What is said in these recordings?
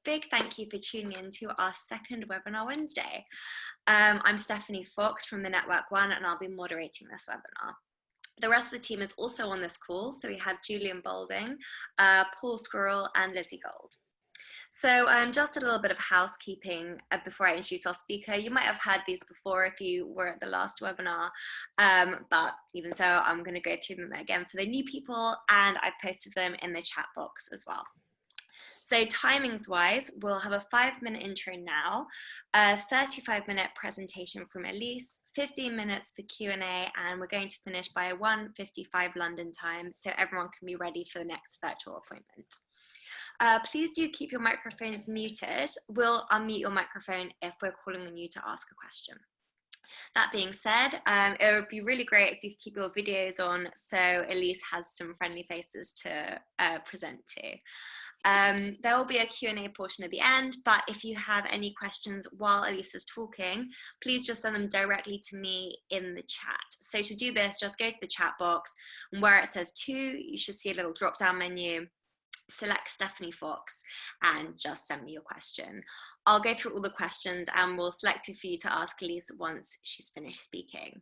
big thank you for tuning in to our second webinar Wednesday. I'm Stephanie Fox from the Network One, and I'll be moderating this webinar. The rest of the team is also on this call, so we have Julian Boulding, Paul Squirrel, and Lizzie Gold. So just a little bit of housekeeping before I introduce our speaker. You might have had these before if you were at the last webinar, but even so, I'm going to go through them again for the new people, and I've posted them in the chat box as well. So timings wise, we'll have a 5-minute intro now, a 35-minute presentation from Elise, 15 minutes for Q&A, and we're going to finish by 1:55 London time, so everyone can be ready for the next virtual appointment. Please do keep your microphones muted. We'll unmute your microphone if we're calling on you to ask a question. That being said, it would be really great if you could keep your videos on so Elise has some friendly faces to present to. There will be a Q&A portion at the end, but if you have any questions while Elise is talking, please just send them directly to me in the chat. So to do this, just go to the chat box, and where it says to, you should see a little drop-down menu. Select Stephanie Fox and just send me your question. I'll go through all the questions and we'll select it for you to ask Elise once she's finished speaking.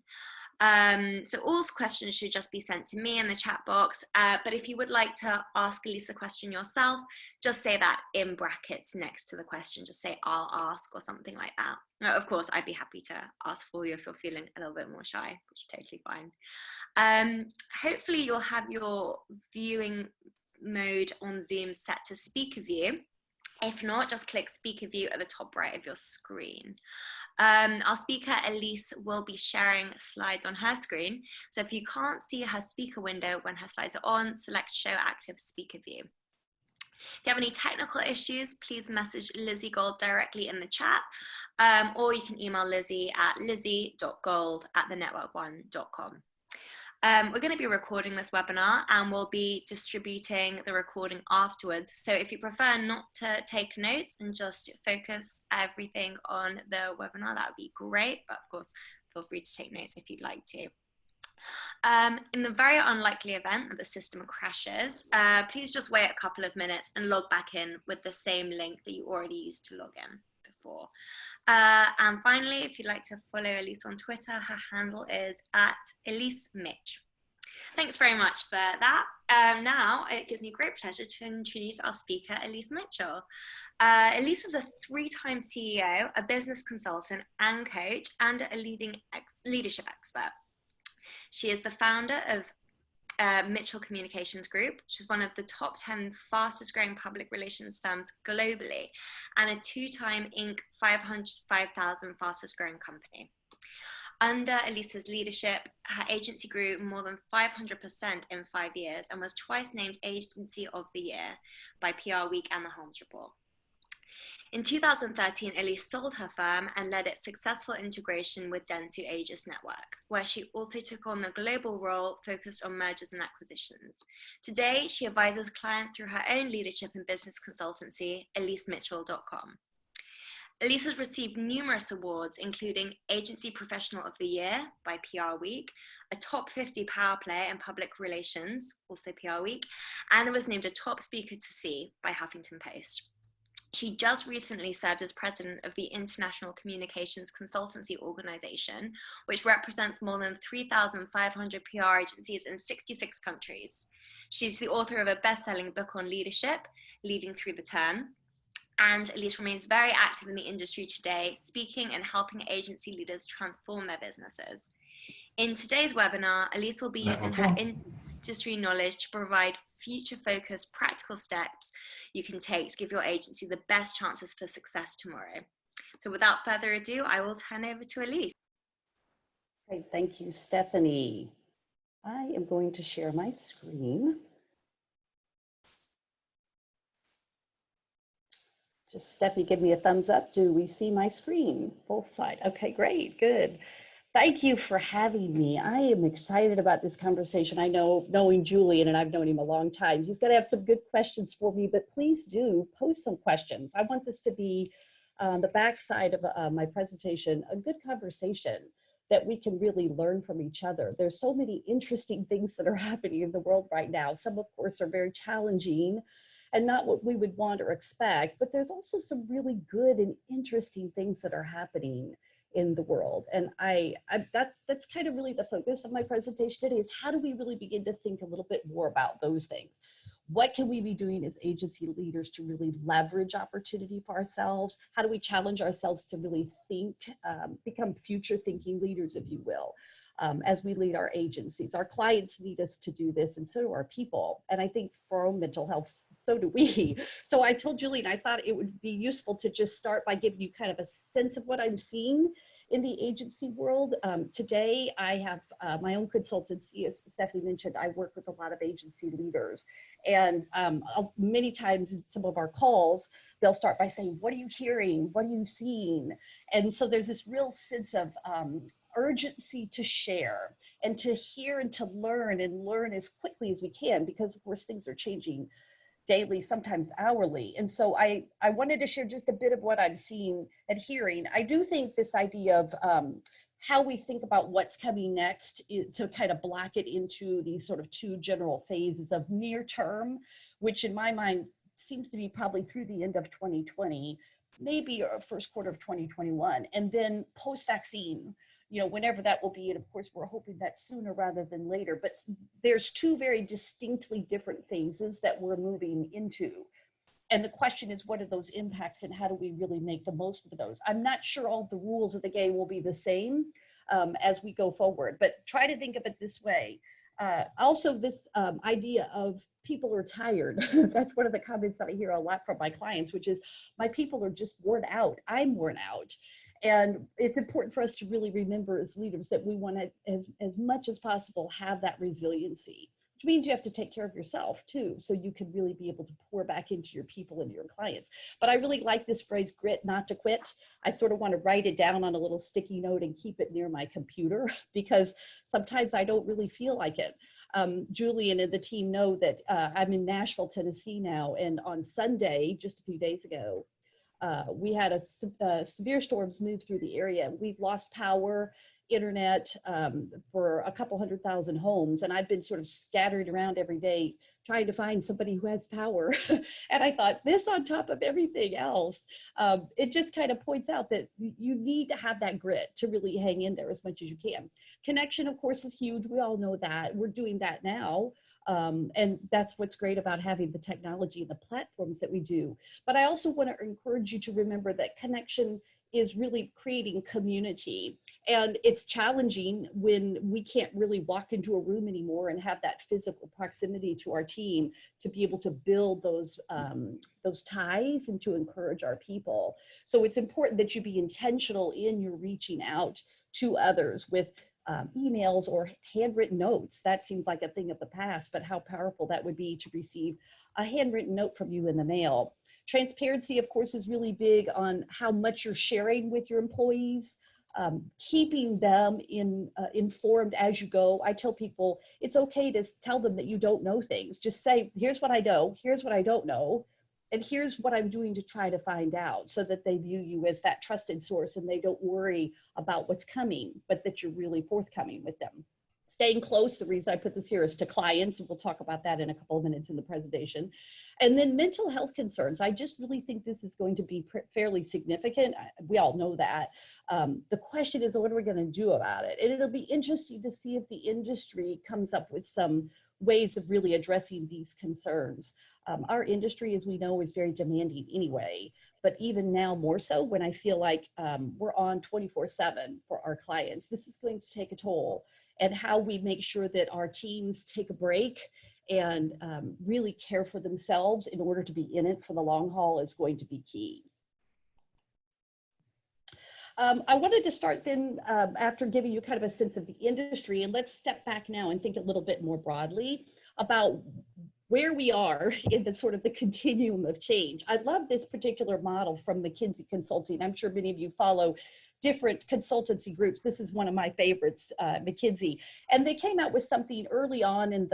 So all questions should just be sent to me in the chat box, but if you would like to ask Elise the question yourself, just say that in brackets next to the question. Just say I'll ask or something like that. Now, of course, I'd be happy to ask for you if you're feeling a little bit more shy, which is totally fine. Hopefully you'll have your viewing mode on Zoom set to speaker view. If not, just click speaker view at the top right of your screen. Our speaker Elise will be sharing slides on her screen, so if you can't see her speaker window when her slides are on, select show active speaker view. If you have any technical issues, please message Lizzie Gold directly in the chat, or you can email Lizzie at lizzie.gold@thenetworkone.com. We're going to be recording this webinar and we'll be distributing the recording afterwards. So if you prefer not to take notes and just focus everything on the webinar, that would be great. But of course, feel free to take notes if you'd like to. In the very unlikely event that the system crashes, please just wait a couple of minutes and log back in with the same link that you already used to log in before. And finally, if you'd like to follow Elise on Twitter, her handle is @EliseMitch. Thanks very much for that. Now it gives me great pleasure to introduce our speaker, Elise Mitchell. Elise is a 3-time CEO, a business consultant and coach, and a leadership expert. She is the founder of Mitchell Communications Group, which is one of the top 10 fastest growing public relations firms globally, and a 2-time Inc. 500,000 fastest growing company. Under Elise's leadership, her agency grew more than 500% in 5 years and was twice named Agency of the Year by PR Week and the Holmes Report. In 2013, Elise sold her firm and led its successful integration with Dentsu Aegis Network, where she also took on the global role focused on mergers and acquisitions. Today, she advises clients through her own leadership and business consultancy, elisemitchell.com. Elise has received numerous awards, including Agency Professional of the Year by PR Week, a top 50 power player in public relations, also PR Week, and was named a top speaker to see by Huffington Post. She just recently served as president of the International Communications Consultancy Organization, which represents more than 3,500 PR agencies in 66 countries. She's the author of a best-selling book on leadership, Leading Through the Turn. And Elise remains very active in the industry today, speaking and helping agency leaders transform their businesses. In today's webinar, Elise will be using her industry knowledge to provide future-focused practical steps you can take to give your agency the best chances for success tomorrow. So without further ado, I will turn over to Elise. Great, thank you, Stephanie. I am going to share my screen. Just Stephanie, give me a thumbs up. Do we see my screen? Both sides. Okay, great, good. Thank you for having me. I am excited about this conversation. I know, knowing Julian, and I've known him a long time, he's going to have some good questions for me, but please do post some questions. I want this to be, the backside of my presentation, a good conversation that we can really learn from each other. There's so many interesting things that are happening in the world right now. Some, of course, are very challenging and not what we would want or expect, but there's also some really good and interesting things that are happening in the world. And that's kind of really the focus of my presentation today, is how do we really begin to think a little bit more about those things? What can we be doing as agency leaders to really leverage opportunity for ourselves? How do we challenge ourselves to really think, become future thinking leaders, if you will, as we lead our agencies? Our clients need us to do this, and so do our people. And I think for our own mental health, so do we. So I told Julie, and I thought it would be useful to just start by giving you kind of a sense of what I'm seeing in the agency world. Today, I have my own consultancy. As Stephanie mentioned, I work with a lot of agency leaders. And many times in some of our calls, they'll start by saying, what are you hearing? What are you seeing? And so there's this real sense of urgency to share and to hear and to learn, and learn as quickly as we can, because of course things are changing daily, sometimes hourly. And so I wanted to share just a bit of what I'm seeing and hearing. I do think this idea of how we think about what's coming next to kind of block it into these sort of two general phases of near term, which in my mind seems to be probably through the end of 2020, maybe first quarter of 2021, and then post-vaccine, you know, whenever that will be. And of course, we're hoping that sooner rather than later. But there's two very distinctly different phases that we're moving into. And the question is, what are those impacts and how do we really make the most of those? I'm not sure all the rules of the game will be the same as we go forward, but try to think of it this way. Also, this idea of people are tired. That's one of the comments that I hear a lot from my clients, which is, my people are just worn out. I'm worn out. And it's important for us to really remember as leaders that we want to, as much as possible, have that resiliency, which means you have to take care of yourself too, so you can really be able to pour back into your people and your clients. But I really like this phrase, grit, not to quit. I sort of want to write it down on a little sticky note and keep it near my computer, because sometimes I don't really feel like it. Julian and the team know that I'm in Nashville, Tennessee now, and on Sunday, just a few days ago, we had a severe storms move through the area. We've lost power, internet for a couple 100,000 homes. And I've been sort of scattered around every day trying to find somebody who has power. And I thought, this on top of everything else, it just kind of points out that you need to have that grit to really hang in there as much as you can. Connection, of course, is huge. We all know that. We're doing that now. And that's what's great about having the technology and the platforms that we do. But I also want to encourage you to remember that connection is really creating community. And it's challenging when we can't really walk into a room anymore and have that physical proximity to our team to be able to build those ties and to encourage our people. So it's important that you be intentional in your reaching out to others with emails or handwritten notes. That seems like a thing of the past, but how powerful that would be to receive a handwritten note from you in the mail. Transparency, of course, is really big on how much you're sharing with your employees, keeping them informed as you go. I tell people it's okay to tell them that you don't know things. Just say, here's what I know, here's what I don't know, and here's what I'm doing to try to find out, so that they view you as that trusted source and they don't worry about what's coming, but that you're really forthcoming with them. Staying close, the reason I put this here, is to clients, and we'll talk about that in a couple of minutes in the presentation. And then mental health concerns. I just really think this is going to be fairly significant. We all know that. The question is, what are we going to do about it? And it'll be interesting to see if the industry comes up with some ways of really addressing these concerns. Our industry, as we know, is very demanding anyway, but even now more so, when I feel like we're on 24/7 for our clients. This is going to take a toll, and how we make sure that our teams take a break and really care for themselves in order to be in it for the long haul is going to be key. I wanted to start then, after giving you kind of a sense of the industry, and let's step back now and think a little bit more broadly about where we are in the sort of the continuum of change. I love this particular model from McKinsey Consulting. I'm sure many of you follow different consultancy groups. This is one of my favorites, McKinsey, and they came out with something early on in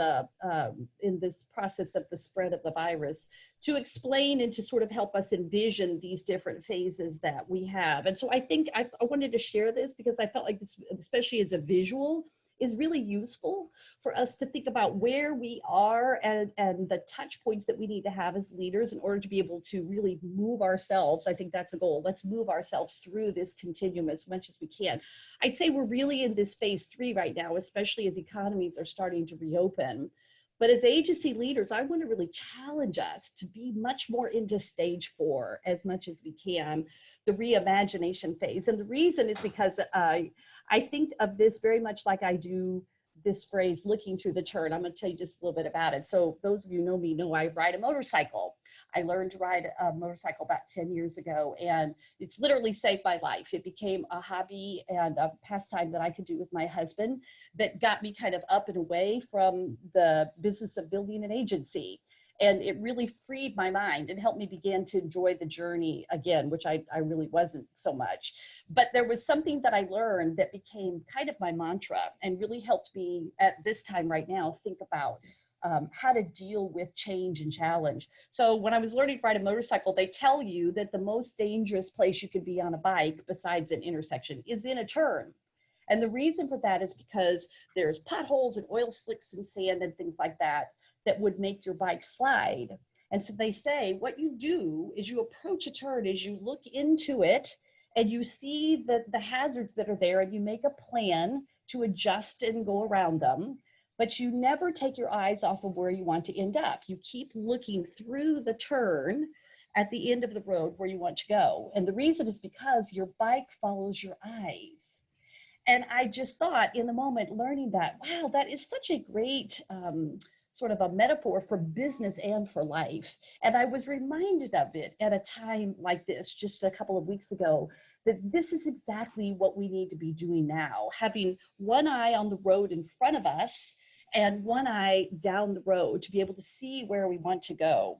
this process of the spread of the virus to explain and to sort of help us envision these different phases that we have. And so I think I wanted to share this because I felt like this, especially as a visual, is really useful for us to think about where we are and the touch points that we need to have as leaders in order to be able to really move ourselves. I think that's a goal. Let's move ourselves through this continuum as much as we can. I'd say we're really in this phase 3 right now, especially as economies are starting to reopen. But as agency leaders, I want to really challenge us to be much more into stage 4 as much as we can, the reimagination phase. And the reason is because I think of this very much like I do this phrase, looking through the turn. I'm going to tell you just a little bit about it. So those of you who know me know I ride a motorcycle. I learned to ride a motorcycle about 10 years ago, and it's literally saved my life. It became a hobby and a pastime that I could do with my husband that got me kind of up and away from the business of building an agency. And it really freed my mind and helped me begin to enjoy the journey again, which I really wasn't so much. But there was something that I learned that became kind of my mantra and really helped me at this time right now think about how to deal with change and challenge. So when I was learning to ride a motorcycle, they tell you that the most dangerous place you could be on a bike besides an intersection is in a turn. And the reason for that is because there's potholes and oil slicks and sand and things like that that would make your bike slide. And so they say what you do is you approach a turn as you look into it and you see the hazards that are there and you make a plan to adjust and go around them. But you never take your eyes off of where you want to end up. You keep looking through the turn at the end of the road where you want to go. And the reason is because your bike follows your eyes. And I just thought in the moment, learning that, wow, that is such a great sort of a metaphor for business and for life. And I was reminded of it at a time like this, just a couple of weeks ago, that this is exactly what we need to be doing now, having one eye on the road in front of us and one eye down the road to be able to see where we want to go.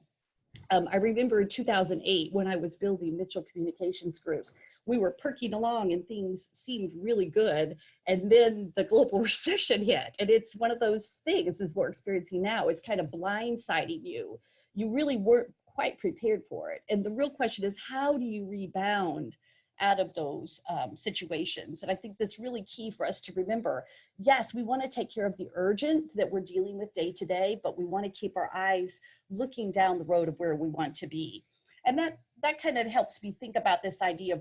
I remember in 2008 when I was building Mitchell Communications Group, we were perking along and things seemed really good. And then the global recession hit. And it's one of those things as we're experiencing now. It's kind of blindsiding you. You really weren't quite prepared for it. And the real question is, how do you rebound out of those situations? And I think that's really key for us to remember. Yes, we want to take care of the urgent that we're dealing with day to day, but we want to keep our eyes looking down the road of where we want to be. And that kind of helps me think about this idea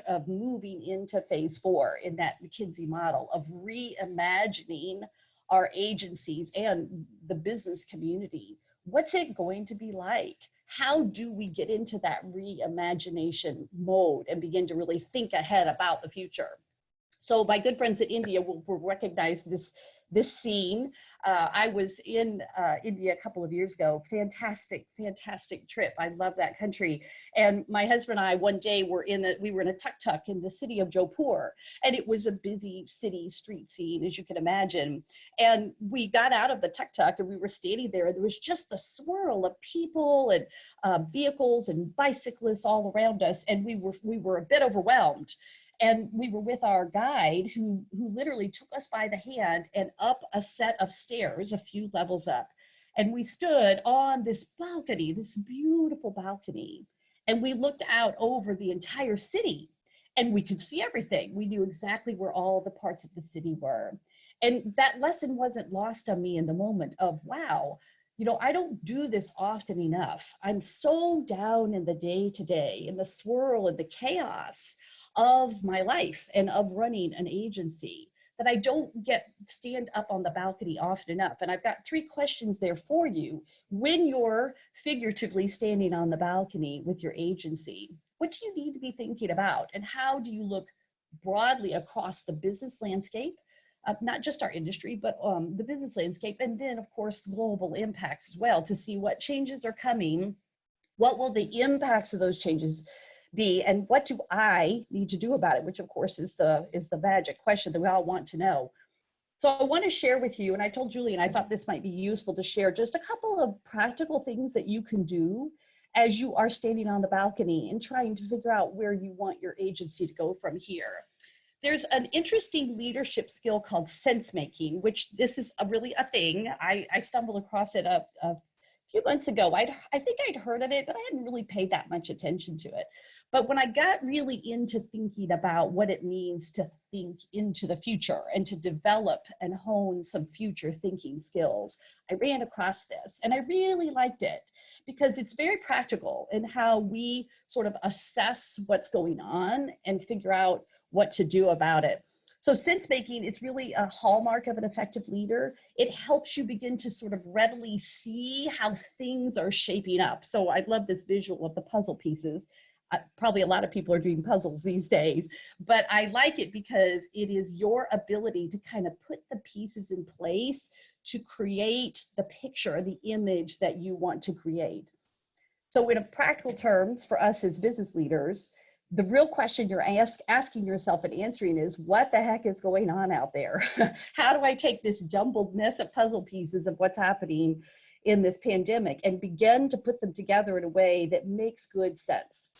of moving into phase 4 in that McKinsey model of reimagining our agencies and the business community. What's it going to be like? How do we get into that reimagination mode and begin to really think ahead about the future? So my good friends in India will recognize this scene. I was in India a couple of years ago. Fantastic trip. I love that country. And my husband and I one day we were in a tuk-tuk in the city of Jaipur, and it was a busy city street scene, as you can imagine. And we got out of the tuk-tuk and we were standing there, and there was just the swirl of people and vehicles and bicyclists all around us, and we were a bit overwhelmed. And we were with our guide who literally took us by the hand and up a set of stairs, a few levels up. And we stood on this balcony, this beautiful balcony. And we looked out over the entire city and we could see everything. We knew exactly where all the parts of the city were. And that lesson wasn't lost on me in the moment of, wow, I don't do this often enough. I'm so down in the day to day, in the swirl and the chaos of my life and of running an agency that I don't stand up on the balcony often enough. And I've got 3 questions there for you. When you're figuratively standing on the balcony with your agency, what do you need to be thinking about? And how do you look broadly across the business landscape? Not just our industry, but the business landscape, and then of course global impacts as well, to see what changes are coming, what will the impacts of those changes be, and what do I need to do about it, which of course is the magic question that we all want to know. So I want to share with you, and I told Julie, and I thought this might be useful to share just a couple of practical things that you can do as you are standing on the balcony and trying to figure out where you want your agency to go from here. There's an interesting leadership skill called sense making, which this is really a thing. I stumbled across it a few months ago. I think I'd heard of it, but I hadn't really paid that much attention to it. But when I got really into thinking about what it means to think into the future and to develop and hone some future thinking skills, I ran across this and I really liked it because it's very practical in how we sort of assess what's going on and figure out what to do about it. So sense making is really a hallmark of an effective leader. It helps you begin to sort of readily see how things are shaping up. So I love this visual of the puzzle pieces. Probably a lot of people are doing puzzles these days, but I like it because it is your ability to kind of put the pieces in place to create the picture, the image that you want to create. So in practical terms, for us as business leaders, the real question you're asking yourself and answering is, what the heck is going on out there? How do I take this jumbled mess of puzzle pieces of what's happening in this pandemic and begin to put them together in a way that makes good sense?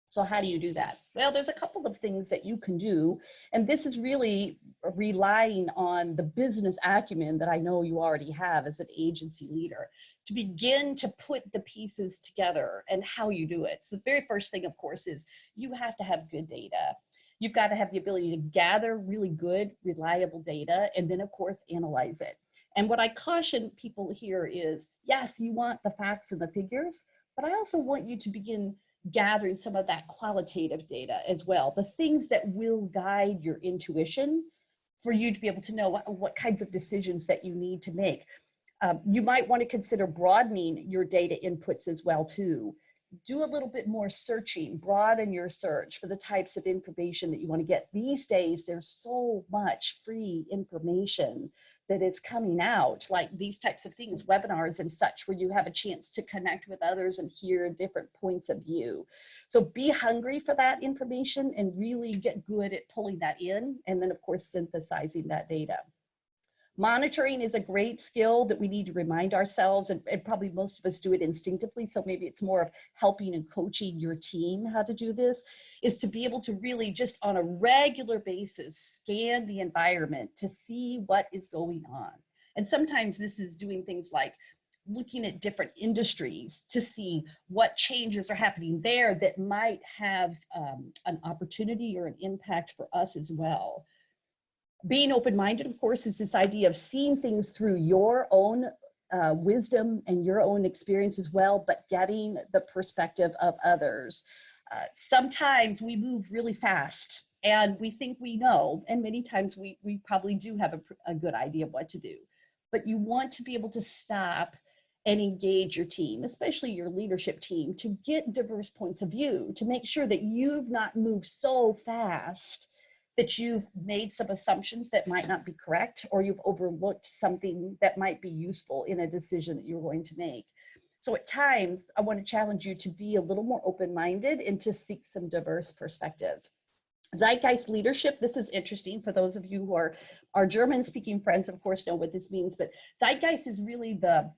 So how do you do that? Well, there's a couple of things that you can do, and this is really relying on the business acumen that I know you already have as an agency leader to begin to put the pieces together and how you do it. So the very first thing, of course, is you have to have good data. You've got to have the ability to gather really good, reliable data, and then, of course, analyze it. And what I caution people here is, yes, you want the facts and the figures, but I also want you to begin gathering some of that qualitative data as well, the things that will guide your intuition for you to be able to know what kinds of decisions that you need to make. You might want to consider broadening your data inputs as well too. Do a little bit more searching, broaden your search for the types of information that you want to get. These days, there's so much free information that is coming out, like these types of things, webinars and such, where you have a chance to connect with others and hear different points of view. So be hungry for that information and really get good at pulling that in, and then of course synthesizing that data. Monitoring is a great skill that we need to remind ourselves, and probably most of us do it instinctively, so maybe it's more of helping and coaching your team how to do this, is to be able to really just on a regular basis scan the environment to see what is going on. And sometimes this is doing things like looking at different industries to see what changes are happening there that might have an opportunity or an impact for us as well. Being open-minded, of course, is this idea of seeing things through your own wisdom and your own experience as well, but getting the perspective of others. Sometimes we move really fast and we think we know, and many times we probably do have a good idea of what to do. But you want to be able to stop and engage your team, especially your leadership team, to get diverse points of view, to make sure that you've not moved so fast that you've made some assumptions that might not be correct, or you've overlooked something that might be useful in a decision that you're going to make. So at times, I want to challenge you to be a little more open-minded and to seek some diverse perspectives. Zeitgeist leadership, this is interesting for those of you who are our German-speaking friends, of course, know what this means, but zeitgeist is really the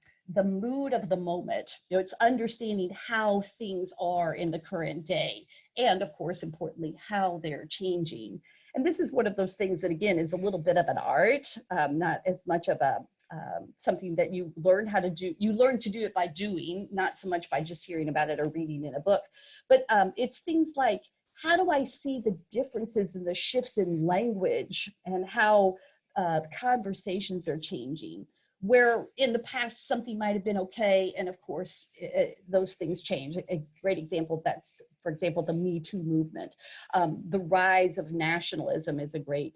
mood of the moment. You know, it's understanding how things are in the current day, and of course, importantly, how they're changing. And this is one of those things that, again, is a little bit of an art, not as much of a something that you learn how to do. You learn to do it by doing, not so much by just hearing about it or reading in a book. But it's things like, how do I see the differences and the shifts in language and how conversations are changing? Where in the past something might have been okay, and of course those things change. A great example, that's, for example, the Me Too movement. The rise of nationalism is a great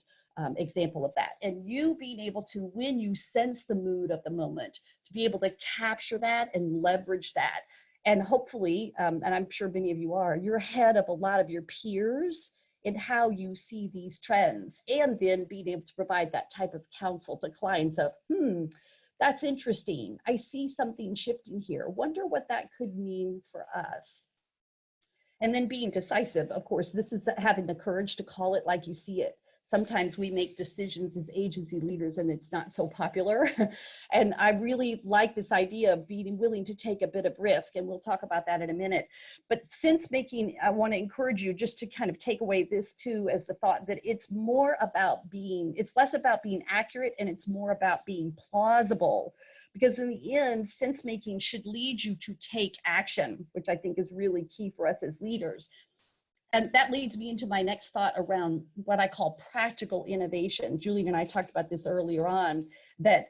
example of that. And you being able to, when you sense the mood of the moment, to be able to capture that and leverage that. And hopefully, and I'm sure many of you are, you're ahead of a lot of your peers in how you see these trends, and then being able to provide that type of counsel to clients of, that's interesting. I see something shifting here. Wonder what that could mean for us. And then being decisive, of course, this is having the courage to call it like you see it, Sometimes we make decisions as agency leaders and it's not so popular. And I really like this idea of being willing to take a bit of risk, and we'll talk about that in a minute. But Sensemaking, I want to encourage you just to kind of take away this too as the thought that it's more about being, it's less about being accurate and it's more about being plausible. Because in the end, Sensemaking should lead you to take action, which I think is really key for us as leaders. And that leads me into my next thought around what I call practical innovation. Julian and I talked about this earlier on, that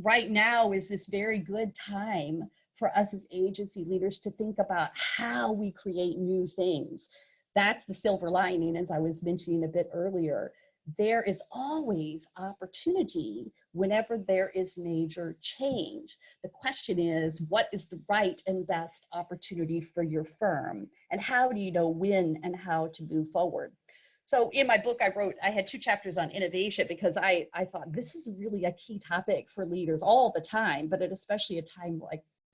right now is this very good time for us as agency leaders to think about how we create new things. That's the silver lining, as I was mentioning a bit earlier. There is always opportunity whenever there is major change. The question is, what is the right and best opportunity for your firm? And how do you know when and how to move forward? So in my book, I had 2 chapters on innovation because I thought this is really a key topic for leaders all the time, but at especially a time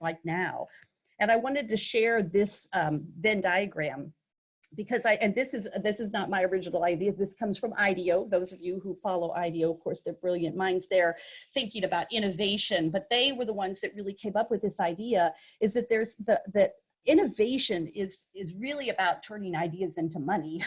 like now. And I wanted to share this Venn diagram because this is not my original idea. This comes from IDEO. Those of you who follow IDEO, of course, they're brilliant minds there thinking about innovation, but they were the ones that really came up with this idea, is that that innovation is really about turning ideas into money.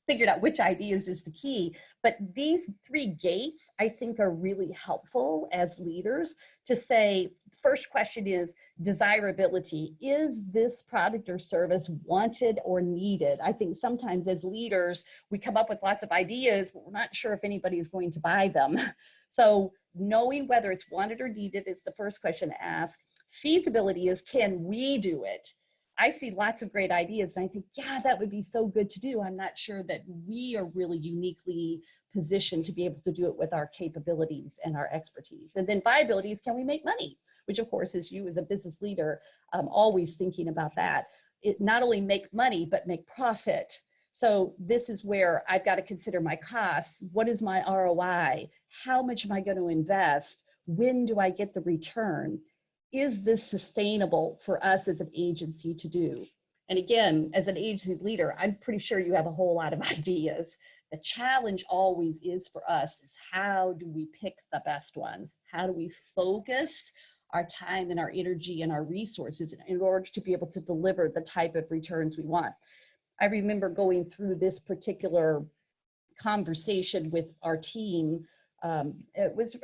Figured out which ideas is the key, but these 3 gates I think are really helpful as leaders to say, first question is desirability. Is this product or service wanted or needed? I think sometimes as leaders, we come up with lots of ideas, but we're not sure if anybody is going to buy them. So knowing whether it's wanted or needed is the first question to ask. Feasibility is, can we do it? I see lots of great ideas and I think, yeah, that would be so good to do. I'm not sure that we are really uniquely positioned to be able to do it with our capabilities and our expertise. And then viability is, can we make money? Which of course is you as a business leader, always thinking about that. It not only make money, but make profit. So this is where I've got to consider my costs. What is my ROI? How much am I going to invest? When do I get the return? Is this sustainable for us as an agency to do? And again, as an agency leader, I'm pretty sure you have a whole lot of ideas. The challenge always is for us is, how do we pick the best ones? How do we focus our time and our energy and our resources in order to be able to deliver the type of returns we want? I remember going through this particular conversation with our team. It was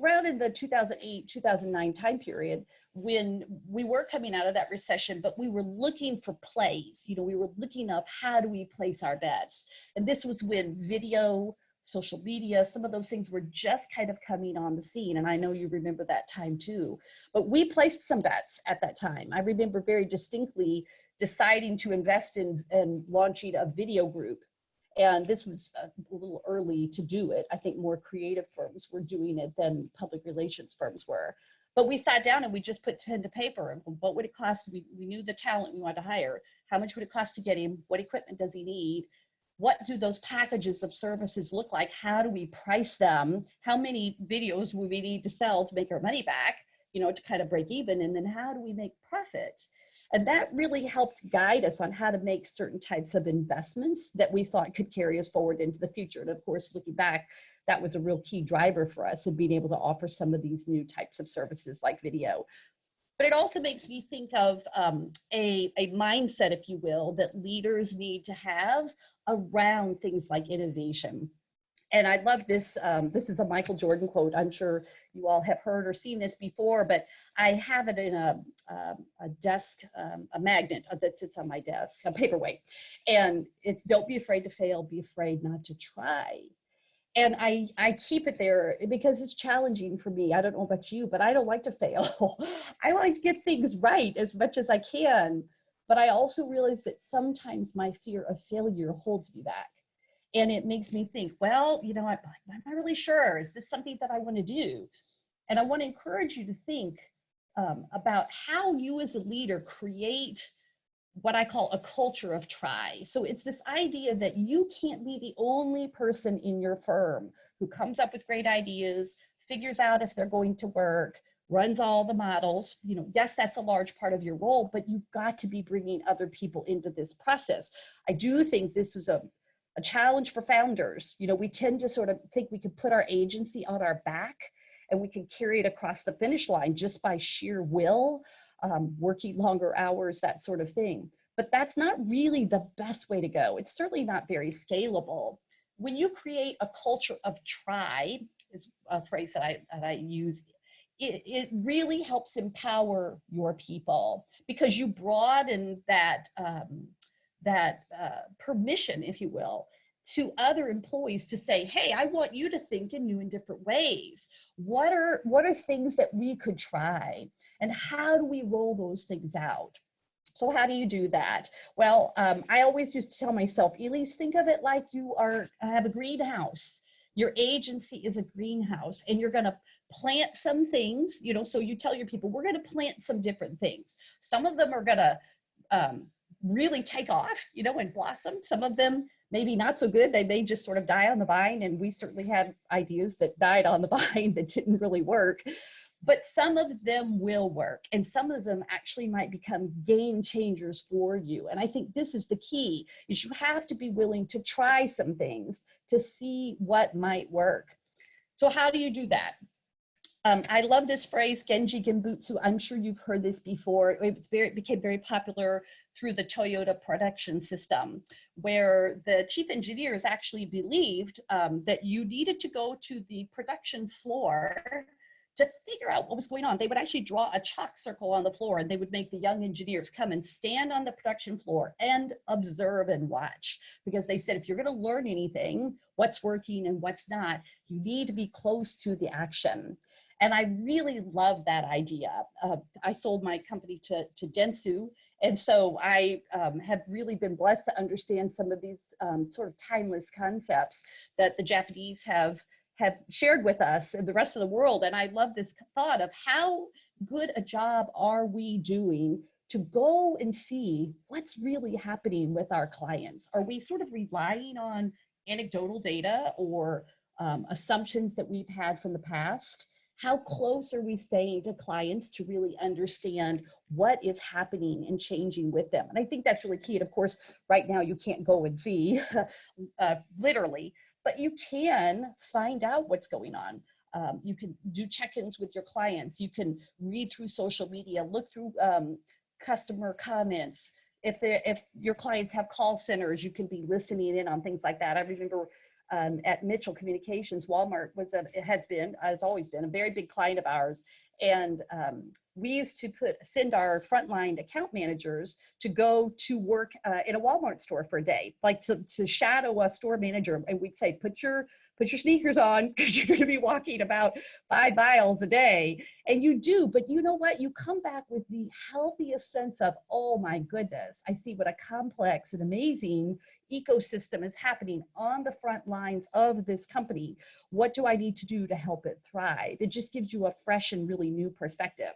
around in the 2008, 2009 time period when we were coming out of that recession, but we were looking for plays. You know, we were looking up, how do we place our bets? And this was when video, social media, some of those things were just kind of coming on the scene. And I know you remember that time too. But we placed some bets at that time. I remember very distinctly deciding to invest in and launching a video group. And this was a little early to do it. I think more creative firms were doing it than public relations firms were. But we sat down and we just put pen to paper. And what would it cost? We knew the talent we wanted to hire. How much would it cost to get him? What equipment does he need? What do those packages of services look like? How do we price them? How many videos will we need to sell to make our money back, you know, to kind of break even? And then how do we make profit? And that really helped guide us on how to make certain types of investments that we thought could carry us forward into the future. And of course, looking back, that was a real key driver for us in being able to offer some of these new types of services like video. But it also makes me think of a mindset, if you will, that leaders need to have around things like innovation. And I love this. This is a Michael Jordan quote. I'm sure you all have heard or seen this before, but I have it in a desk, a magnet that sits on my desk, a paperweight. And it's, don't be afraid to fail, be afraid not to try. And I keep it there because it's challenging for me. I don't know about you, but I don't like to fail. I like to get things right as much as I can. But I also realize that sometimes my fear of failure holds me back. And it makes me think, well, you know, I'm not really sure. Is this something that I want to do? And I want to encourage you to think about how you as a leader create what I call a culture of try. So it's this idea that you can't be the only person in your firm who comes up with great ideas, figures out if they're going to work, runs all the models. You know, yes, that's a large part of your role, but you've got to be bringing other people into this process. I do think this is a A challenge for founders. You know, we tend to sort of think we can put our agency on our back and we can carry it across the finish line just by sheer will, working longer hours, that sort of thing. But that's not really the best way to go. It's certainly not very scalable. When you create a culture of try, is a phrase that I use, it really helps empower your people because you broaden that permission, if you will, to other employees to say, hey, I want you to think in new and different ways. What are things that we could try? And how do we roll those things out? So how do you do that? Well, I always used to tell myself, Elise, think of it like you have a greenhouse. Your agency is a greenhouse and you're gonna plant some things, you know, so you tell your people, we're gonna plant some different things. Some of them are gonna really take off, you know, and blossom. Some of them maybe not so good. They may just sort of die on the vine. And we certainly had ideas that died on the vine that didn't really work. But some of them will work and some of them actually might become game changers for you. And I think this is the key, is you have to be willing to try some things to see what might work. So how do you do that? I love this phrase, Genji Genbutsu. I'm sure you've heard this before. It became very popular through the Toyota production system, where the chief engineers actually believed that you needed to go to the production floor to figure out what was going on. They would actually draw a chalk circle on the floor and they would make the young engineers come and stand on the production floor and observe and watch. Because they said, if you're gonna learn anything, what's working and what's not, you need to be close to the action. And I really love that idea. I sold my company to Dentsu. And so I have really been blessed to understand some of these sort of timeless concepts that the Japanese have shared with us and the rest of the world. And I love this thought of how good a job are we doing to go and see what's really happening with our clients. Are we sort of relying on anecdotal data or assumptions that we've had from the past? How close are we staying to clients to really understand what is happening and changing with them? And I think that's really key. And of course, right now you can't go and see literally, but you can find out what's going on. You can do check-ins with your clients. You can read through social media, look through customer comments. If your clients have call centers, you can be listening in on things like that. I remember at Mitchell Communications, Walmart has always been a very big client of ours. And we used to send our frontline account managers to go to work in a Walmart store for a day, like to shadow a store manager. And we'd say, put your sneakers on because you're going to be walking about 5 miles a day. And you do, but you know what? You come back with the healthiest sense of, oh my goodness, I see what a complex and amazing ecosystem is happening on the front lines of this company. What do I need to do to help it thrive? It just gives you a fresh and really new perspective.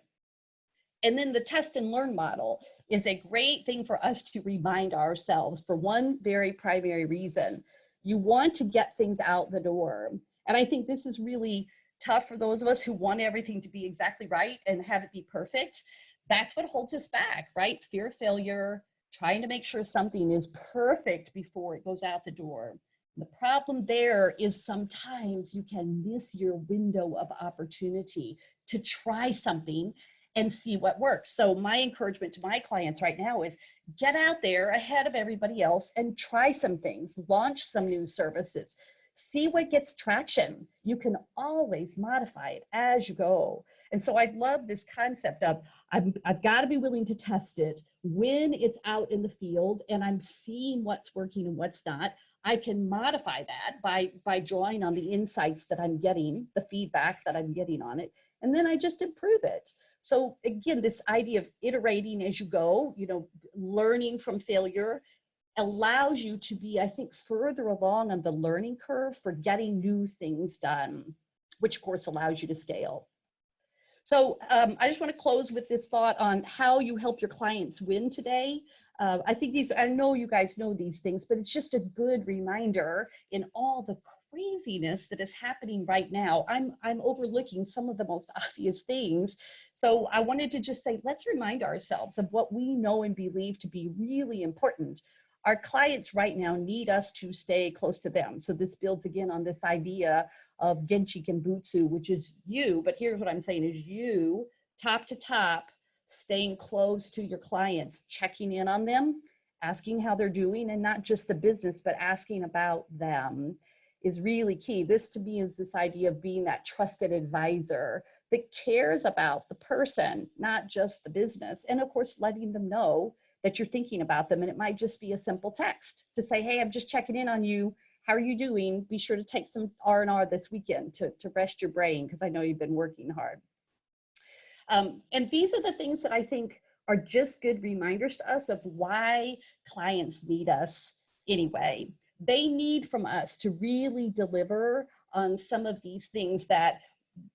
And then the test and learn model is a great thing for us to remind ourselves for one very primary reason. You want to get things out the door. And I think this is really tough for those of us who want everything to be exactly right and have it be perfect. That's what holds us back, right? Fear of failure, trying to make sure something is perfect before it goes out the door. The problem there is sometimes you can miss your window of opportunity to try something and see what works. So my encouragement to my clients right now is get out there ahead of everybody else and try some things, launch some new services, see what gets traction. You can always modify it as you go. And so I love this concept of I've got to be willing to test it when it's out in the field and I'm seeing what's working and what's not. I can modify that by drawing on the insights that I'm getting, the feedback that I'm getting on it, and then I just improve it. So again, this idea of iterating as you go, you know, learning from failure allows you to be, I think, further along on the learning curve for getting new things done, which of course allows you to scale. So I just want to close with this thought on how you help your clients win today. I think I know you guys know these things, but it's just a good reminder in all the craziness that is happening right now. I'm overlooking some of the most obvious things. So I wanted to just say, let's remind ourselves of what we know and believe to be really important. Our clients right now need us to stay close to them. So this builds again on this idea of Genchi Genbutsu, which is you, but here's what I'm saying is you, top to top, staying close to your clients, checking in on them, asking how they're doing, and not just the business, but asking about them is really key. This to me is this idea of being that trusted advisor that cares about the person, not just the business. And of course, letting them know that you're thinking about them. And it might just be a simple text to say, hey, I'm just checking in on you. How are you doing? Be sure to take some R&R this weekend to rest your brain, because I know you've been working hard. And these are the things that I think are just good reminders to us of why clients need us anyway. They need from us to really deliver on some of these things that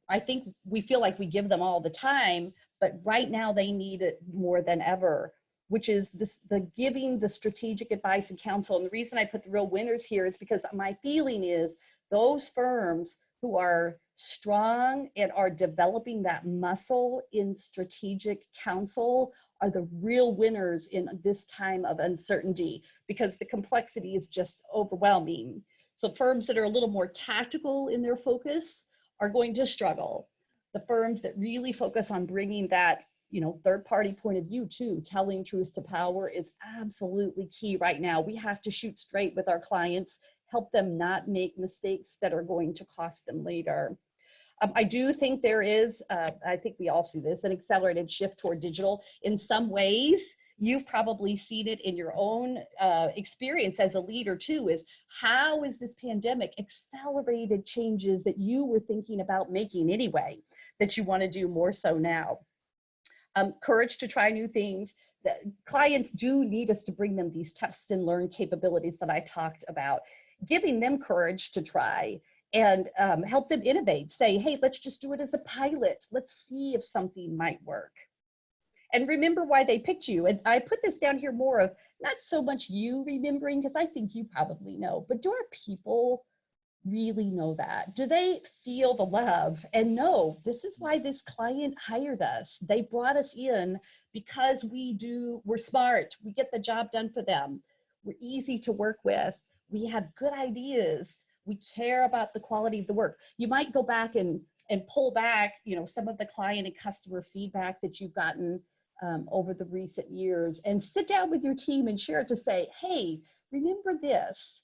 I think we feel like we give them all the time, but right now they need it more than ever, which is the giving the strategic advice and counsel. And the reason I put the real winners here is because my feeling is those firms who are strong and are developing that muscle in strategic counsel are the real winners in this time of uncertainty, because the complexity is just overwhelming. So firms that are a little more tactical in their focus are going to struggle. The firms that really focus on bringing that, third party point of view too, telling truth to power, is absolutely key right now. We have to shoot straight with our clients, help them not make mistakes that are going to cost them later. I do think there is, I think we all see this, an accelerated shift toward digital. In some ways, you've probably seen it in your own experience as a leader too, is how is this pandemic accelerated changes that you were thinking about making anyway, that you want to do more so now? Courage to try new things. The clients do need us to bring them these test and learn capabilities that I talked about, giving them courage to try and help them innovate. Say, hey, let's just do it as a pilot. Let's see if something might work. And remember why they picked you. And I put this down here more of not so much you remembering, because I think you probably know, but do our people really know that? Do they feel the love and know this is why this client hired us? They brought us in because we're smart, we get the job done for them, we're easy to work with, we have good ideas, we care about the quality of the work. You might go back and pull back, some of the client and customer feedback that you've gotten over the recent years, and sit down with your team and share it to say, hey, remember this.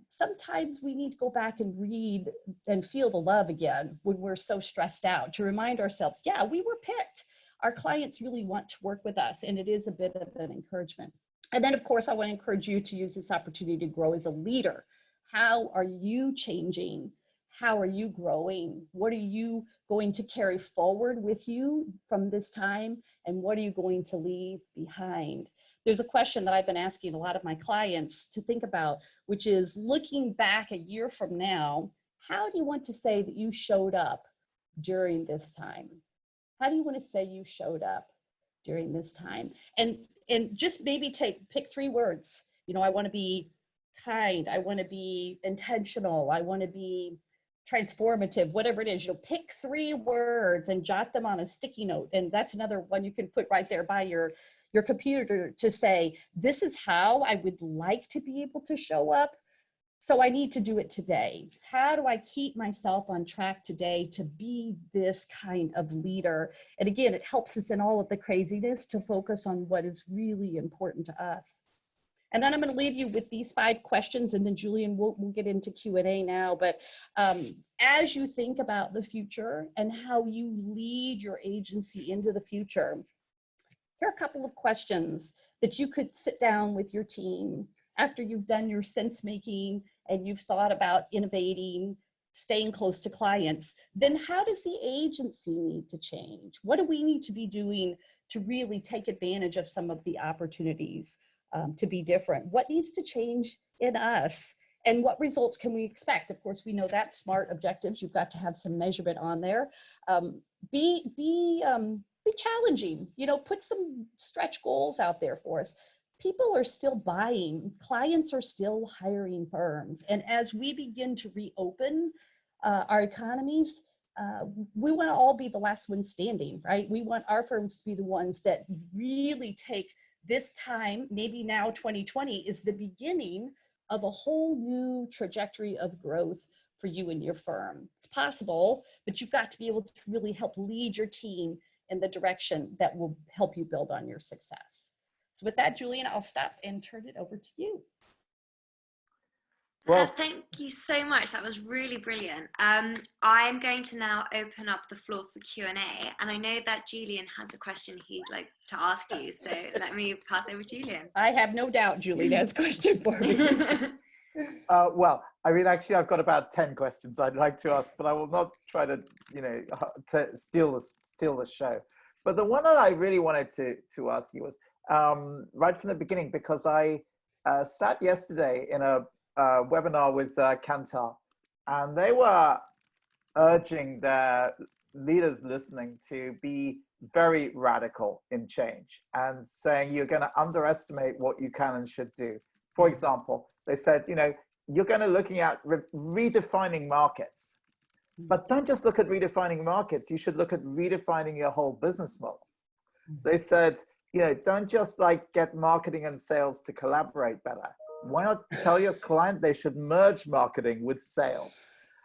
Sometimes we need to go back and read and feel the love again when we're so stressed out, to remind ourselves, yeah, we were picked. Our clients really want to work with us, and it is a bit of an encouragement. And then, of course, I want to encourage you to use this opportunity to grow as a leader. How are you changing? How are you growing? What are you going to carry forward with you from this time? And what are you going to leave behind? There's a question that I've been asking a lot of my clients to think about, which is looking back a year from now, how do you want to say that you showed up during this time? How do you want to say you showed up during this time? And just maybe pick 3 words. I want to be kind, I want to be intentional, I want to be transformative, whatever it is. Pick 3 words and jot them on a sticky note. And that's another one you can put right there by your computer to say, this is how I would like to be able to show up. So I need to do it today. How do I keep myself on track today to be this kind of leader? And again, it helps us in all of the craziness to focus on what is really important to us. And then I'm going to leave you with these 5 questions, and then Julian, we'll get into Q&A now. But as you think about the future and how you lead your agency into the future, here are a couple of questions that you could sit down with your team after you've done your sense making and you've thought about innovating, staying close to clients. Then how does the agency need to change? What do we need to be doing to really take advantage of some of the opportunities to be different? What needs to change in us? And what results can we expect? Of course, we know that SMART objectives, you've got to have some measurement on there. Be challenging, put some stretch goals out there for us. People are still buying, clients are still hiring firms. And as we begin to reopen our economies, we want to all be the last ones standing, right? We want our firms to be the ones that really take this time, maybe now 2020 is the beginning of a whole new trajectory of growth for you and your firm. It's possible, but you've got to be able to really help lead your team in the direction that will help you build on your success. So with that, Julian, I'll stop and turn it over to you. Well, thank you so much. That was really brilliant. I'm going to now open up the floor for Q&A, and I know that Julian has a question he'd like to ask you, so let me pass over to Julian. I have no doubt Julian has a question for me. Well, I mean, actually, I've got about 10 questions I'd like to ask, but I will not try to, to steal the show. But the one that I really wanted to ask you was right from the beginning, because I sat yesterday in a webinar with Kantar, and they were urging their leaders listening to be very radical in change and saying you're going to underestimate what you can and should do. For example, they said, you're going to looking at redefining markets, but don't just look at redefining markets. You should look at redefining your whole business model. They said, don't just get marketing and sales to collaborate better. Why not tell your client they should merge marketing with sales?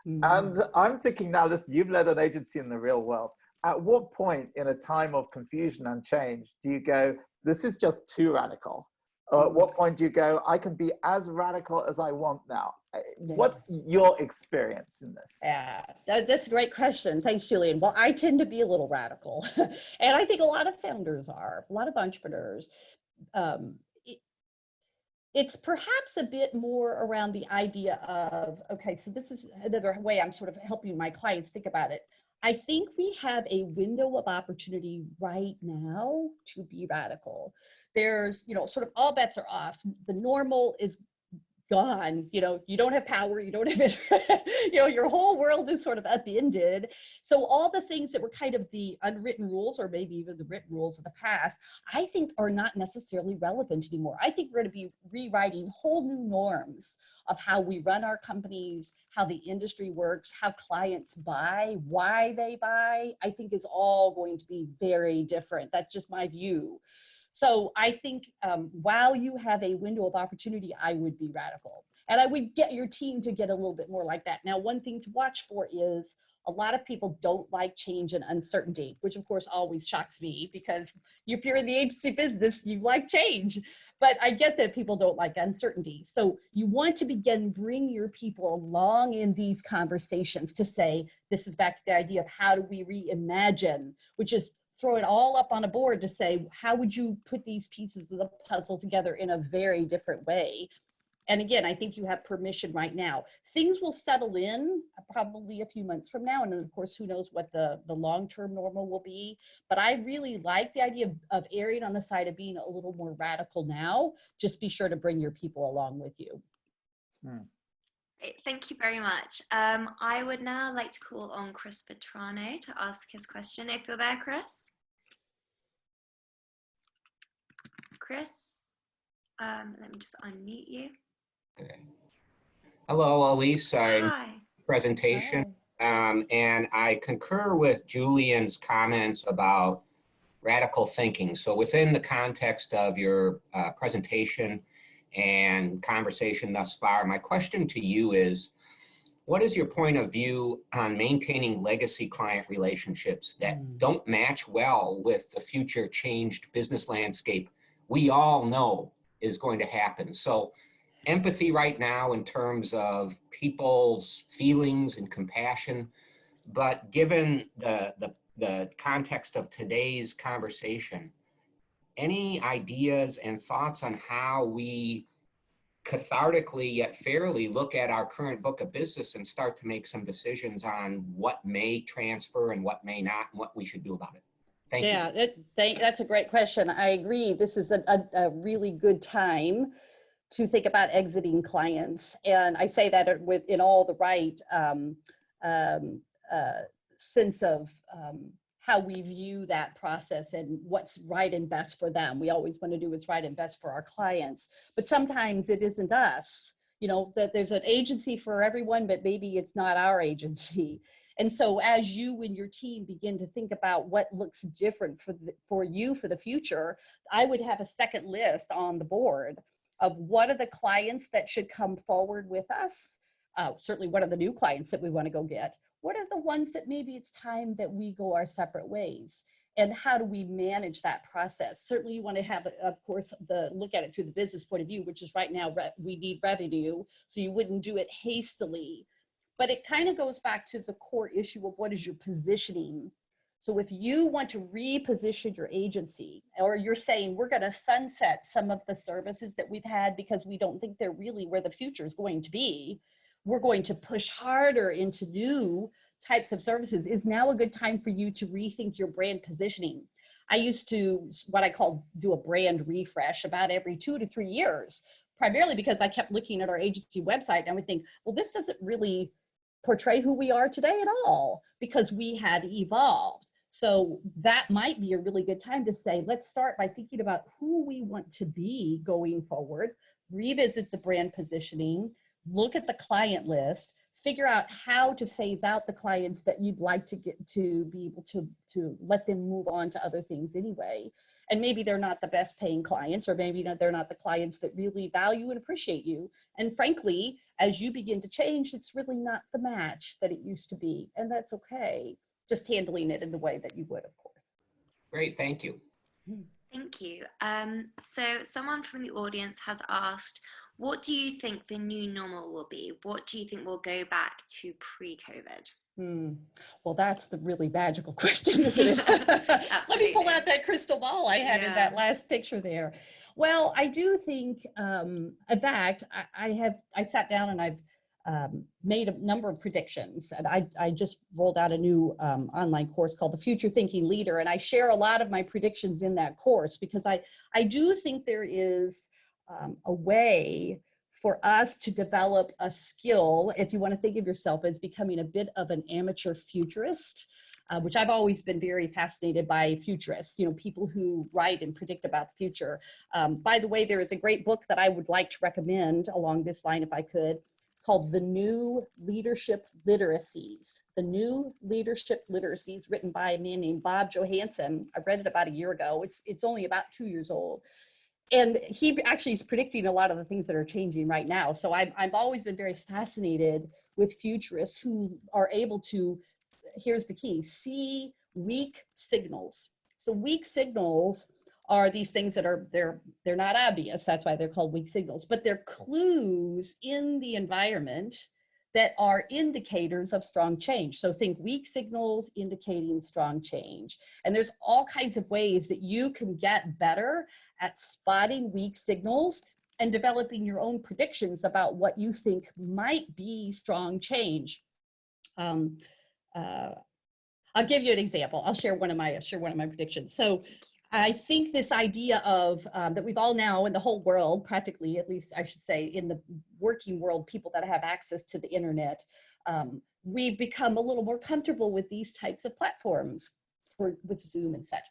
And I'm thinking now, listen, you've led an agency in the real world. At what point in a time of confusion and change do you go, this is just too radical? Or at what point do you go, I can be as radical as I want now? What's your experience in this? Yeah, that's a great question. Thanks, Julian. Well, I tend to be a little radical. And I think a lot of founders are, a lot of entrepreneurs. It's perhaps a bit more around the idea of, okay, so this is another way I'm sort of helping my clients think about it. I think we have a window of opportunity right now to be radical. There's, sort of all bets are off. The normal is gone. You don't have power, you don't have your whole world is sort of upended. So all the things that were kind of the unwritten rules, or maybe even the written rules of the past, I think are not necessarily relevant anymore. I think we're going to be rewriting whole new norms of how we run our companies, how the industry works, how clients buy, why they buy. I think is all going to be very different. That's just my view. So I think while you have a window of opportunity, I would be radical. And I would get your team to get a little bit more like that. Now, one thing to watch for is a lot of people don't like change and uncertainty, which of course always shocks me, because if you're in the agency business, you like change. But I get that people don't like uncertainty. So you want to bring your people along in these conversations to say, this is back to the idea of how do we reimagine, which is throw it all up on a board to say, how would you put these pieces of the puzzle together in a very different way? And again, I think you have permission right now. Things will settle in probably a few months from now. And then of course, who knows what the long-term normal will be. But I really like the idea of erring on the side of being a little more radical now. Just be sure to bring your people along with you. Great, thank you very much. I would now like to call on Chris Vetrano to ask his question. If you're there, Chris. Chris, let me just unmute you. Okay. Hello, Elise. Hi. Presentation. Hi. And I concur with Julian's comments about radical thinking. So within the context of your presentation and conversation thus far, my question to you is, what is your point of view on maintaining legacy client relationships that don't match well with the future changed business landscape we all know is going to happen? So empathy right now in terms of people's feelings and compassion, but given the context of today's conversation, any ideas and thoughts on how we cathartically yet fairly look at our current book of business and start to make some decisions on what may transfer and what may not, and what we should do about it? Thank you. That's a great question. I agree. This is a really good time to think about exiting clients. And I say that in all the right sense of how we view that process and what's right and best for them. We always want to do what's right and best for our clients, but sometimes it isn't us. That there's an agency for everyone, but maybe it's not our agency. And so as you and your team begin to think about what looks different for you for the future, I would have a second list on the board of what are the clients that should come forward with us. Certainly what are the new clients that we want to go get? What are the ones that maybe it's time that we go our separate ways? And how do we manage that process? Certainly you want to have, of course, look at it through the business point of view, which is right now we need revenue, so you wouldn't do it hastily. But it kind of goes back to the core issue of what is your positioning. So if you want to reposition your agency, or you're saying we're going to sunset some of the services that we've had because we don't think they're really where the future is going to be, we're going to push harder into new types of services, is now a good time for you to rethink your brand positioning. I used to, what I call, do a brand refresh about every 2 to 3 years, primarily because I kept looking at our agency website and I would think, well, this doesn't really portray who we are today at all, because we had evolved. So that might be a really good time to say, let's start by thinking about who we want to be going forward, revisit the brand positioning, look at the client list, figure out how to phase out the clients that you'd like to get to be able to let them move on to other things anyway. And maybe they're not the best paying clients, or maybe they're not the clients that really value and appreciate you. And frankly, as you begin to change, it's really not the match that it used to be. And that's okay. Just handling it in the way that you would, of course. Great, thank you. Thank you. So someone from the audience has asked, what do you think the new normal will be? What do you think will go back to pre-COVID? Well, that's the really magical question, isn't it? Let me pull out that crystal ball I had in that last picture there. Well, I do think, in fact, I sat down and I've made a number of predictions, and I just rolled out a new online course called the Future Thinking Leader, and I share a lot of my predictions in that course, because I do think there is a way for us to develop a skill, if you want to think of yourself as becoming a bit of an amateur futurist, which I've always been very fascinated by futurists, people who write and predict about the future. By the way, there is a great book that I would like to recommend along this line, if I could. It's called The New Leadership Literacies. The New Leadership Literacies, written by a man named Bob Johansen. I read it about a year ago. It's only about 2 years old. And he actually is predicting a lot of the things that are changing right now. So I've always been very fascinated with futurists who are able to, here's the key, see weak signals. So weak signals are these things that are, they're not obvious. That's why they're called weak signals, but they're clues in the environment that are indicators of strong change. So think weak signals indicating strong change. And there's all kinds of ways that you can get better at spotting weak signals and developing your own predictions about what you think might be strong change. I'll give you an example. I'll share one of my predictions. So I think this idea of that we've all now, in the whole world, practically, at least I should say, in the working world, people that have access to the internet, we've become a little more comfortable with these types of platforms with Zoom and such.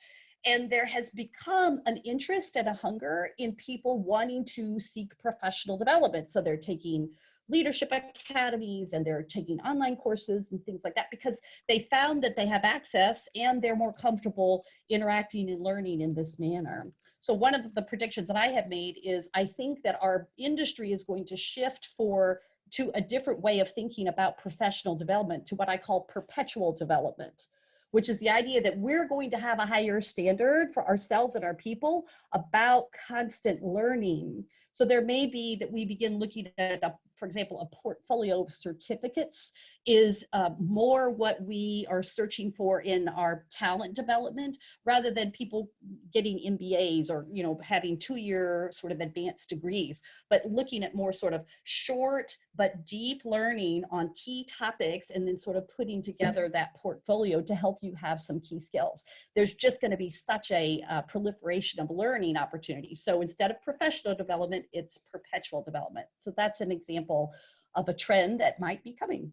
And there has become an interest and a hunger in people wanting to seek professional development. So they're taking leadership academies and they're taking online courses and things like that, because they found that they have access and they're more comfortable interacting and learning in this manner. So one of the predictions that I have made is I think that our industry is going to shift to a different way of thinking about professional development, to what I call perpetual development, which is the idea that we're going to have a higher standard for ourselves and our people about constant learning. So there may be that we begin looking at, for example, a portfolio of certificates is more what we are searching for in our talent development, rather than people getting MBAs or having 2-year sort of advanced degrees, but looking at more sort of short but deep learning on key topics, and then sort of putting together that portfolio to help you have some key skills. There's just going to be such a proliferation of learning opportunities. So instead of professional development, it's perpetual development. So that's an example of a trend that might be coming.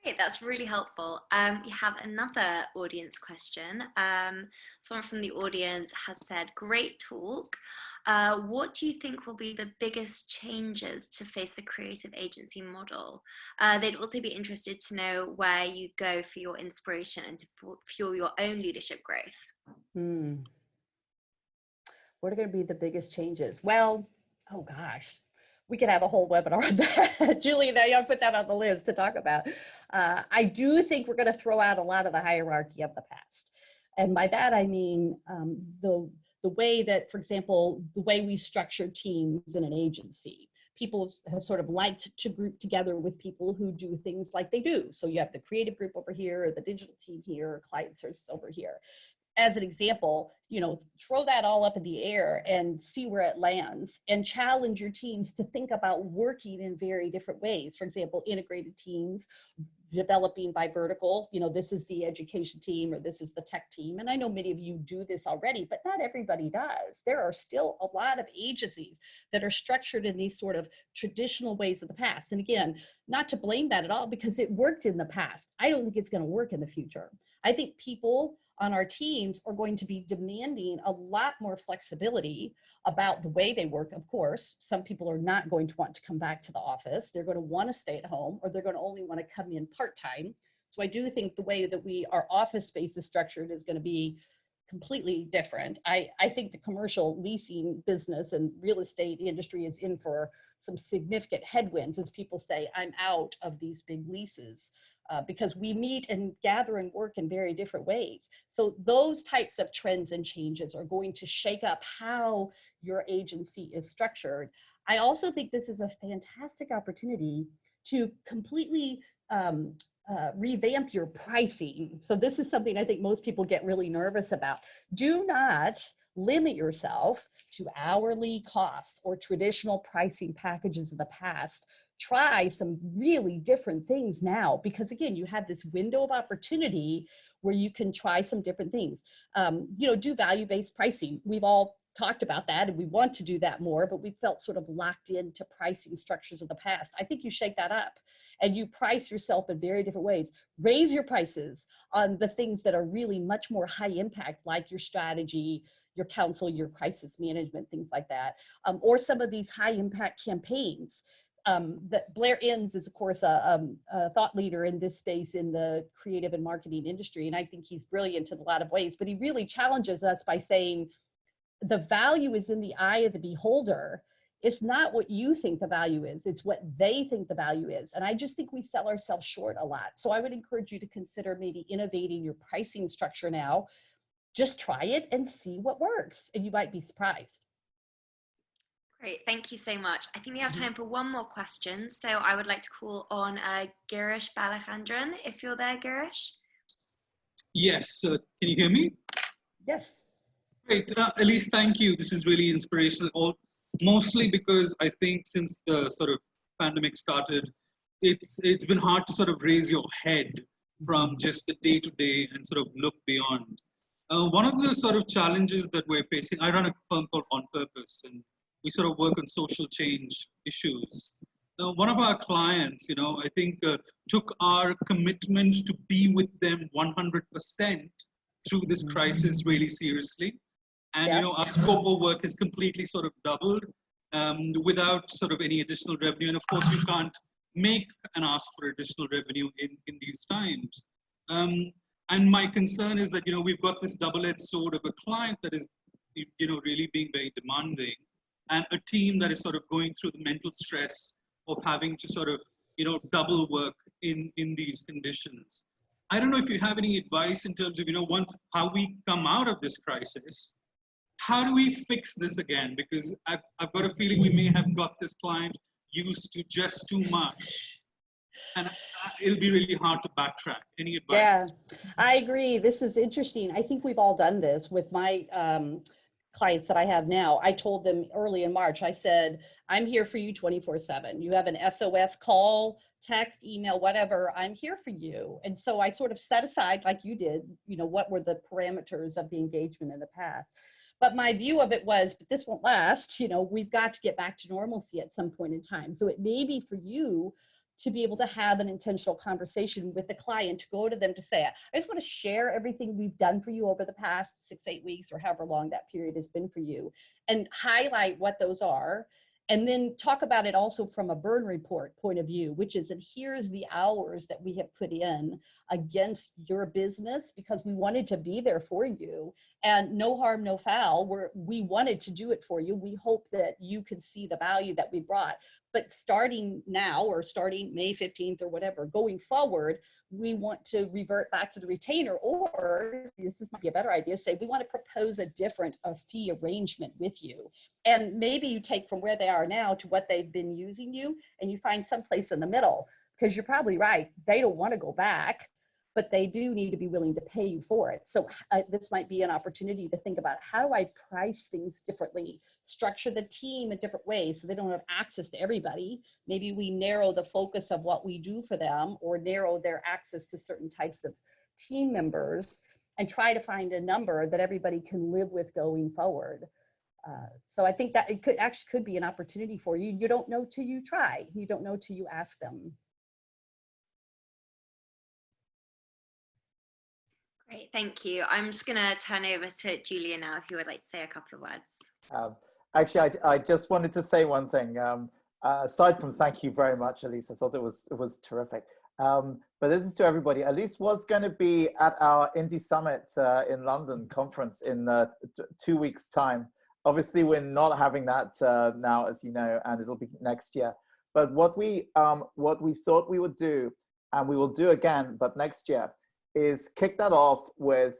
Great, that's really helpful. We have another audience question. Someone from the audience has said, great talk. What do you think will be the biggest changes to face the creative agency model? They'd also be interested to know where you go for your inspiration and to fuel your own leadership growth. What are going to be the biggest changes? Well, oh gosh, we could have a whole webinar on that. Julie, now you put that on the list to talk about. I do think we're going to throw out a lot of the hierarchy of the past. And by that, I mean the way that, for example, the way we structure teams in an agency. People have sort of liked to group together with people who do things like they do. So you have the creative group over here, the digital team here, client services over here. As an example, throw that all up in the air and see where it lands, and challenge your teams to think about working in very different ways. For example, integrated teams, developing by vertical, this is the education team or this is the tech team. And I know many of you do this already, but not everybody does. There are still a lot of agencies that are structured in these sort of traditional ways of the past. And again, not to blame that at all, because it worked in the past. I don't think it's going to work in the future. I think people on our teams are going to be demanding a lot more flexibility about the way they work. Of course, some people are not going to want to come back to the office. They're going to want to stay at home, or they're going to only want to come in part-time. So I do think the way that our office space is structured is going to be completely different. I think the commercial leasing business and real estate industry is in for some significant headwinds as people say, I'm out of these big leases. Because we meet and gather and work in very different ways. So those types of trends and changes are going to shake up how your agency is structured. I also think this is a fantastic opportunity to completely revamp your pricing. So this is something I think most people get really nervous about. Do not limit yourself to hourly costs or traditional pricing packages of the past. Try some really different things now, because again, you have this window of opportunity where you can try some different things. Do value-based pricing. We've all talked about that and we want to do that more, but we felt sort of locked into pricing structures of the past. I think you shake that up and you price yourself in very different ways. Raise your prices on the things that are really much more high impact, like your strategy, your counsel, your crisis management, things like that, or some of these high impact campaigns. That Blair Enns is, of course, a thought leader in this space in the creative and marketing industry, and I think he's brilliant in a lot of ways, but he really challenges us by saying the value is in the eye of the beholder. It's not what you think the value is, it's what they think the value is. And I just think we sell ourselves short a lot. So I would encourage you to consider maybe innovating your pricing structure now. Just try it and see what works, and you might be surprised. Great, thank you so much. I think we have time for one more question. So I would like to call on Girish Balachandran, if you're there, Girish. Yes, can you hear me? Yes. Great, Elise, thank you. This is really inspirational, mostly because I think since the sort of pandemic started, it's been hard to sort of raise your head from just the day-to-day and sort of look beyond. One of the sort of challenges that we're facing, I run a firm called On Purpose, and we sort of work on social change issues. Now, one of our clients, I think took our commitment to be with them 100% through this crisis really seriously. And, our scope of work has completely sort of doubled without sort of any additional revenue. And of course, you can't make and ask for additional revenue in these times. And my concern is that, we've got this double-edged sword of a client that is, really being very demanding, and a team that is sort of going through the mental stress of having to sort of, double work in these conditions. I don't know if you have any advice in terms of, once how we come out of this crisis, how do we fix this again? Because I've got a feeling we may have got this client used to just too much. And it'll be really hard to backtrack. Any advice? Yeah, I agree. This is interesting. I think we've all done this with my clients that I have now. I told them early in March, I said, I'm here for you 24/7. You have an SOS call, text, email, whatever, I'm here for you. And so I sort of set aside, like you did, what were the parameters of the engagement in the past. But my view of it was, but this won't last, we've got to get back to normalcy at some point in time. So it may be for you to be able to have an intentional conversation with the client, to go to them to say, I just want to share everything we've done for you over the past 6-8 weeks or however long that period has been for you, and highlight what those are. And then talk about it also from a burn report point of view, which is, and here's the hours that we have put in against your business because we wanted to be there for you, and no harm, no foul. We wanted to do it for you. We hope that you can see the value that we brought. But starting now, or starting May 15th or whatever, going forward, we want to revert back to the retainer, or this might be a better idea, say we want to propose a different fee arrangement with you. And maybe you take from where they are now to what they've been using you, and you find someplace in the middle, because you're probably right. They don't want to go back, but they do need to be willing to pay you for it. So this might be an opportunity to think about, how do I price things differently, structure the team in different ways so they don't have access to everybody. Maybe we narrow the focus of what we do for them, or narrow their access to certain types of team members, and try to find a number that everybody can live with going forward. So I think that it could be an opportunity for you. You don't know till you try. You don't know till you ask them. Great, thank you. I'm just going to turn over to Julia now, who would like to say a couple of words. Actually, I just wanted to say one thing. Aside from thank you very much, Elise, I thought it was terrific. But this is to everybody. Elise was going to be at our Indie Summit in London conference in 2 weeks' time. Obviously, we're not having that now, as you know, and it'll be next year. But what we thought we would do, and we will do again, but next year, is kick that off with,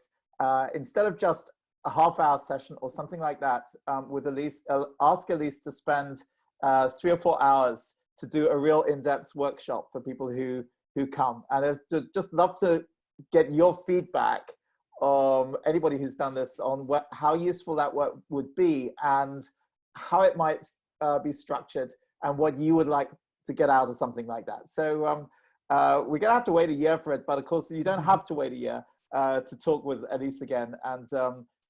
instead of just a half-hour session or something like that, with Elise, ask Elise to spend 3 or 4 hours to do a real in-depth workshop for people who come. And I'd just love to get your feedback, anybody who's done this, on how useful that work would be, and how it might be structured, and what you would like to get out of something like that. So we're gonna have to wait a year for it, but of course you don't have to wait a year to talk with Elise again. And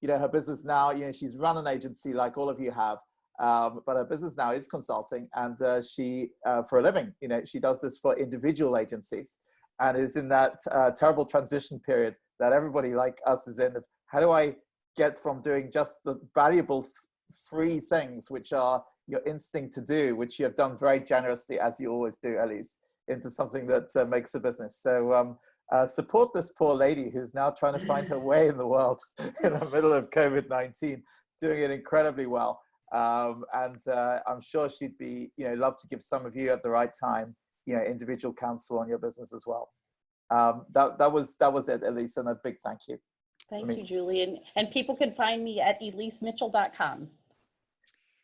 you know, her business now, you know, she's run an agency like all of you have, but her business now is consulting, and she, for a living, you know, she does this for individual agencies, and is in that terrible transition period that everybody like us is in. Of how do I get from doing just the valuable free things, which are your instinct to do, which you have done very generously, as you always do, Elise, into something that makes a business. So support this poor lady who's now trying to find her way in the world in the middle of COVID-19, doing it incredibly well. And I'm sure she'd be, you know, love to give some of you at the right time, you know, individual counsel on your business as well. That was it, Elise, and a big thank you. Thank you, Julie. And people can find me at elisemitchell.com.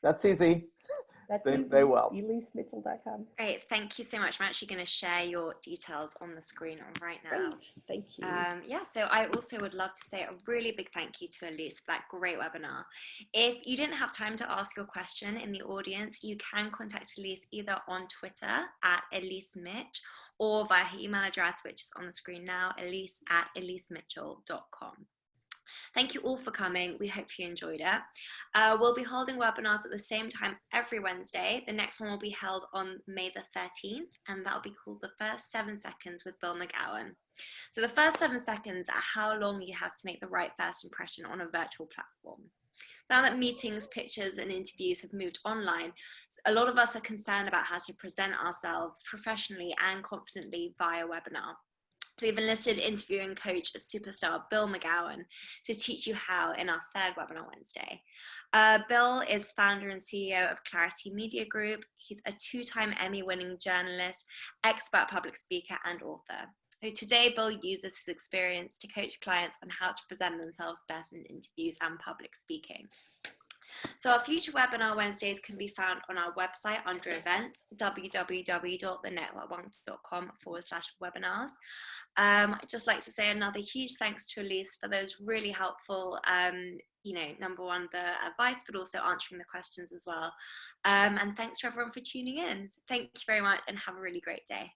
That's easy. That's they will. elisemitchell.com. Great, thank you so much. I'm actually going to share your details on the screen right now. Great, thank you. Yeah, so I also would love to say a really big thank you to Elise for that great webinar. If you didn't have time to ask your question in the audience, you can contact Elise either on Twitter at EliseMitch, or via her email address, which is on the screen now, elise@elisemitchell.com. Thank you all for coming. We hope you enjoyed it. We'll be holding webinars at the same time every Wednesday. The next one will be held on May the 13th, and that'll be called The First 7 Seconds with Bill McGowan. So the first 7 seconds are how long you have to make the right first impression on a virtual platform. Now that meetings, pictures, and interviews have moved online, a lot of us are concerned about how to present ourselves professionally and confidently via webinar. We've enlisted interviewing coach superstar Bill McGowan to teach you how in our third webinar Wednesday. Bill is founder and CEO of Clarity Media Group. He's a 2-time Emmy-winning journalist, expert public speaker, and author. So today, Bill uses his experience to coach clients on how to present themselves best in interviews and public speaking. So our future webinar Wednesdays can be found on our website under events, www.thenetwork1.com/webinars. I'd just like to say another huge thanks to Elise for those really helpful, you know, number one, the advice, but also answering the questions as well. And thanks to everyone for tuning in. Thank you very much and have a really great day.